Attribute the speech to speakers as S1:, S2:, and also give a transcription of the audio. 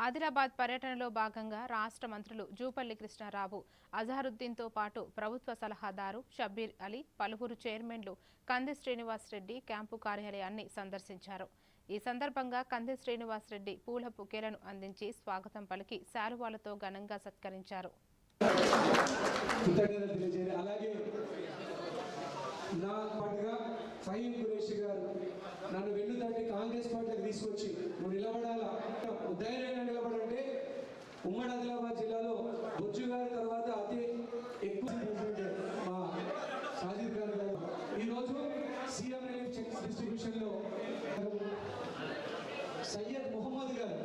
S1: ఆదిలాబాద్ పర్యటనలో భాగంగా రాష్ట్ర మంత్రులు జూపల్లి కృష్ణారావు, అజహరుద్దీన్తో పాటు ప్రభుత్వ సలహాదారు షబ్బీర్ అలీ, పలువురు చైర్మన్లు కంది శ్రీనివాసరెడ్డి క్యాంపు కార్యాలయాన్ని సందర్శించారు. ఈ సందర్భంగా కంది శ్రీనివాసరెడ్డి పూల బుకేలను అందించి స్వాగతం పలికి శాలువాలతో ఘనంగా సత్కరించారు.
S2: నా పాటుగా ఫహీం ఖురేషి గారు నన్ను వెన్నుదాటి కాంగ్రెస్ పార్టీకి తీసుకొచ్చి నువ్వు నిలబడాలా, ధైర్యంగా నిలబడంటే ఉమ్మడి ఆదిలాబాద్ జిల్లాలో బొజ్జు గారి తర్వాత అతి ఎక్కువ మా సాజిద్ ఖాన్ గారు ఈరోజు సీఎం రిలీఫ్ చెక్స్ డిస్ట్రిబ్యూషన్లో సయ్యద్ మొహమ్మద్ గారు